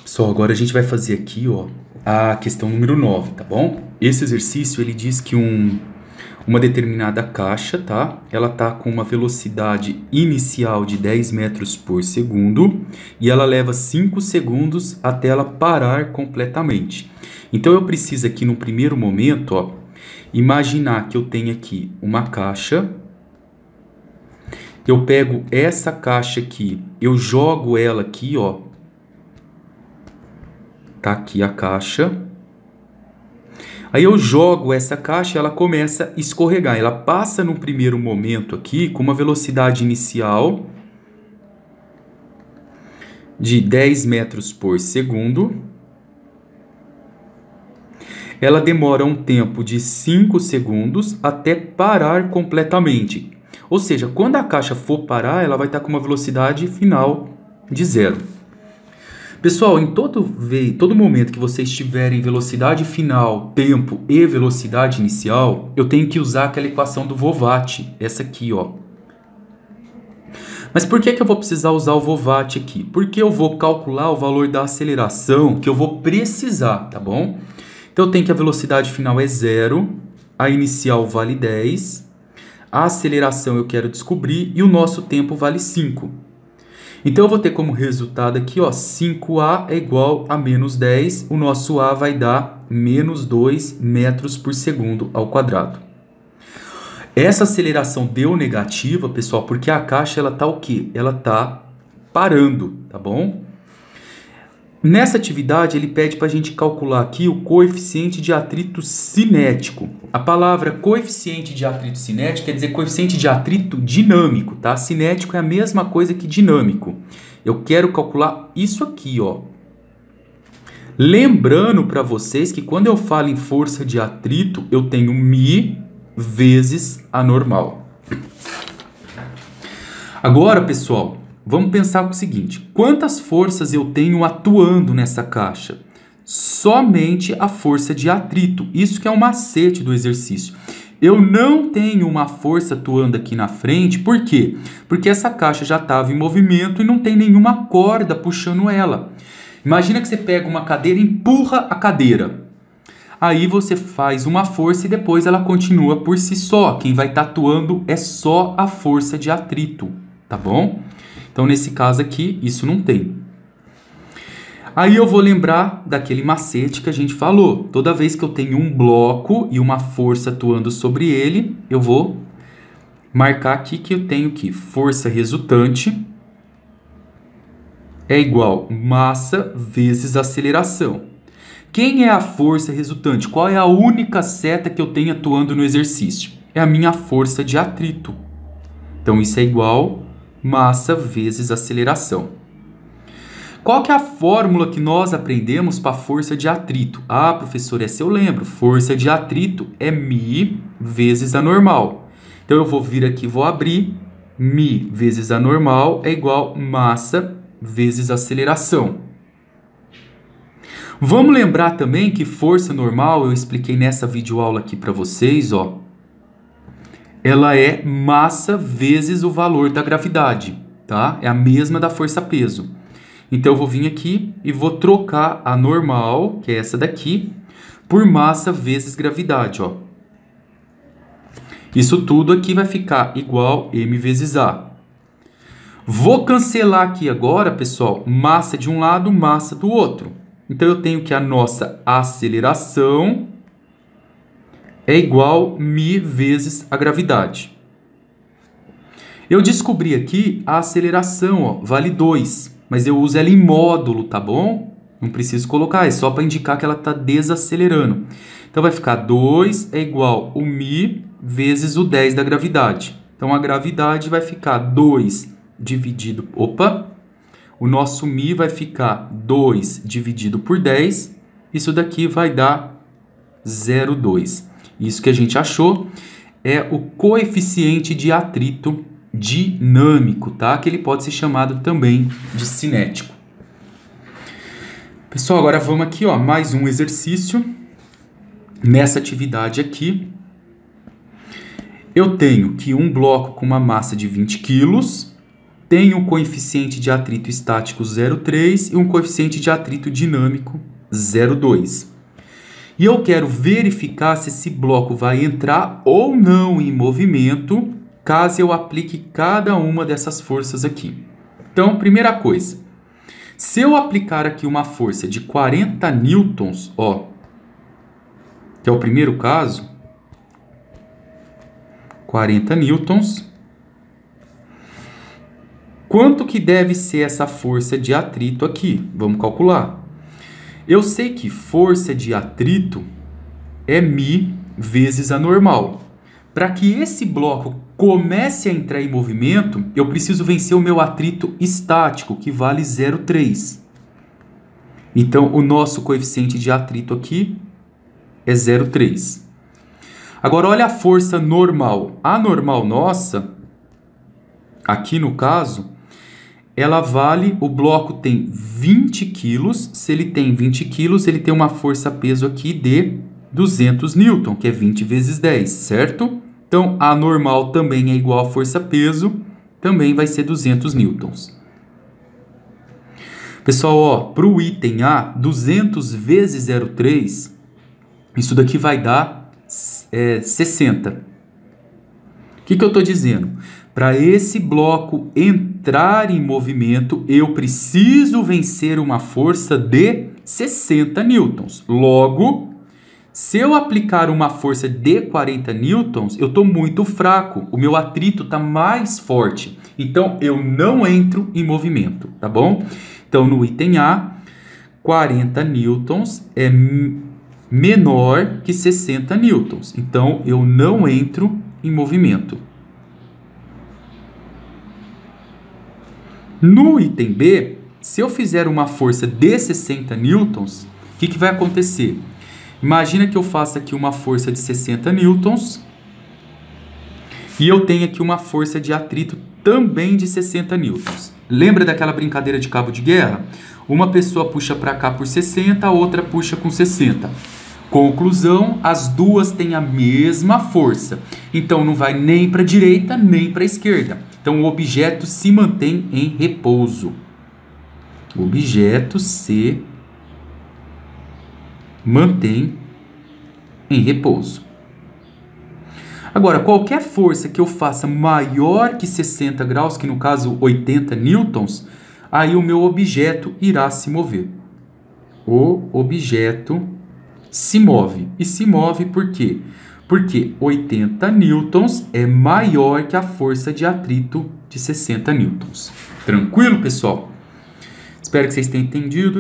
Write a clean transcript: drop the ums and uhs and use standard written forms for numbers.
Pessoal, agora a gente vai fazer aqui, ó, a questão número 9, tá bom? Esse exercício, ele diz que uma determinada caixa, tá? Ela tá com uma velocidade inicial de 10 metros por segundo e ela leva 5 segundos até ela parar completamente. Então, eu preciso aqui, no primeiro momento, ó, imaginar que eu tenho aqui uma caixa. Eu pego essa caixa aqui, eu jogo ela aqui, ó. Tá aqui a caixa. Aí eu jogo essa caixa e ela começa a escorregar. Ela passa no primeiro momento aqui com uma velocidade inicial de 10 metros por segundo. Ela demora um tempo de 5 segundos até parar completamente. Ou seja, quando a caixa for parar, ela vai estar com uma velocidade final de 0. Pessoal, em todo momento que vocês tiverem velocidade final, tempo e velocidade inicial, eu tenho que usar aquela equação do Vovat, essa aqui, ó. Mas por que eu vou precisar usar o Vovat aqui? Porque eu vou calcular o valor da aceleração que eu vou precisar, tá bom? Então eu tenho que a velocidade final é 0, a inicial vale 10, a aceleração eu quero descobrir e o nosso tempo vale 5. Então, eu vou ter como resultado aqui, ó, 5A é igual a menos 10. O nosso A vai dar menos 2 metros por segundo ao quadrado. Essa aceleração deu negativa, pessoal, porque a caixa, ela tá o quê? Ela tá parando, tá bom? Nessa atividade, ele pede para a gente calcular aqui o coeficiente de atrito cinético. A palavra coeficiente de atrito cinético quer dizer coeficiente de atrito dinâmico, tá? Cinético é a mesma coisa que dinâmico. Eu quero calcular isso aqui, ó. Lembrando para vocês que quando eu falo em força de atrito, eu tenho μ vezes a normal. Agora, pessoal, vamos pensar o seguinte: quantas forças eu tenho atuando nessa caixa? Somente a força de atrito. Isso que é um macete do exercício. Eu não tenho uma força atuando aqui na frente. Por quê? Porque essa caixa já estava em movimento e não tem nenhuma corda puxando ela. Imagina que você pega uma cadeira e empurra a cadeira. Aí você faz uma força e depois ela continua por si só. Quem vai estar atuando é só a força de atrito, tá bom? Então, nesse caso aqui, isso não tem. Aí eu vou lembrar daquele macete que a gente falou. Toda vez que eu tenho um bloco e uma força atuando sobre ele, eu vou marcar aqui que eu tenho que força resultante é igual massa vezes aceleração. Quem é a força resultante? Qual é a única seta que eu tenho atuando no exercício? É a minha força de atrito. Então, isso é igual massa vezes aceleração. Qual que é a fórmula que nós aprendemos para força de atrito? Ah, professor, essa eu lembro. Força de atrito é μ vezes a normal. Então, eu vou vir aqui, vou abrir. μ vezes a normal é igual massa vezes aceleração. Vamos lembrar também que força normal, eu expliquei nessa videoaula aqui para vocês, ó. Ela é massa vezes o valor da gravidade, tá? É a mesma da força-peso. Então, eu vou vir aqui e vou trocar a normal, que é essa daqui, por massa vezes gravidade, ó. Isso tudo aqui vai ficar igual m vezes a. Vou cancelar aqui agora, pessoal, massa de um lado, massa do outro. Então, eu tenho que a nossa aceleração é igual μ vezes a gravidade. Eu descobri aqui a aceleração, ó, vale 2. Mas eu uso ela em módulo, tá bom? Não preciso colocar, é só para indicar que ela está desacelerando. Então, vai ficar 2 é igual o μ vezes o 10 da gravidade. Então, a gravidade vai ficar 2 dividido... Opa! O nosso μ vai ficar 2 dividido por 10. Isso daqui vai dar 0,2. Isso que a gente achou é o coeficiente de atrito dinâmico, tá? Que ele pode ser chamado também de cinético. Pessoal, agora vamos aqui, ó, mais um exercício. Nessa atividade aqui, eu tenho que um bloco com uma massa de 20 quilos, tem um coeficiente de atrito estático 0,3 e um coeficiente de atrito dinâmico 0,2. E eu quero verificar se esse bloco vai entrar ou não em movimento, caso eu aplique cada uma dessas forças aqui. Então, primeira coisa, se eu aplicar aqui uma força de 40 newtons, ó, que é o primeiro caso, 40 newtons, quanto que deve ser essa força de atrito aqui? Vamos calcular. Eu sei que força de atrito é μ vezes a normal. Para que esse bloco comece a entrar em movimento, eu preciso vencer o meu atrito estático, que vale 0,3. Então, o nosso coeficiente de atrito aqui é 0,3. Agora, olha a força normal. A normal nossa, aqui no caso, ela vale, o bloco tem 20 quilos. Se ele tem 20 quilos, ele tem uma força-peso aqui de 200 newton, que é 20 vezes 10, certo? Então, a normal também é igual a força-peso, também vai ser 200 newtons. Pessoal, ó, para o item A, 200 vezes 0,3, isso daqui vai dar 60. O que eu estou dizendo? Para esse bloco entrar em movimento, eu preciso vencer uma força de 60 newtons. Logo, se eu aplicar uma força de 40 newtons, eu estou muito fraco. O meu atrito está mais forte. Então, eu não entro em movimento, tá bom? Então, no item A, 40 newtons é menor que 60 newtons. Então, eu não entro em movimento. No item B, se eu fizer uma força de 60 newtons, o que vai acontecer? Imagina que eu faça aqui uma força de 60 newtons e eu tenho aqui uma força de atrito também de 60 newtons. Lembra daquela brincadeira de cabo de guerra? Uma pessoa puxa para cá por 60, a outra puxa com 60. Conclusão, as duas têm a mesma força. Então, não vai nem para a direita, nem para a esquerda. Então, o objeto se mantém em repouso. O objeto se mantém em repouso. Agora, qualquer força que eu faça maior que 60 graus, que no caso 80 newtons, aí o meu objeto irá se mover. O objeto se move. E se move por quê? Porque 80 newtons é maior que a força de atrito de 60 newtons. Tranquilo, pessoal? Espero que vocês tenham entendido.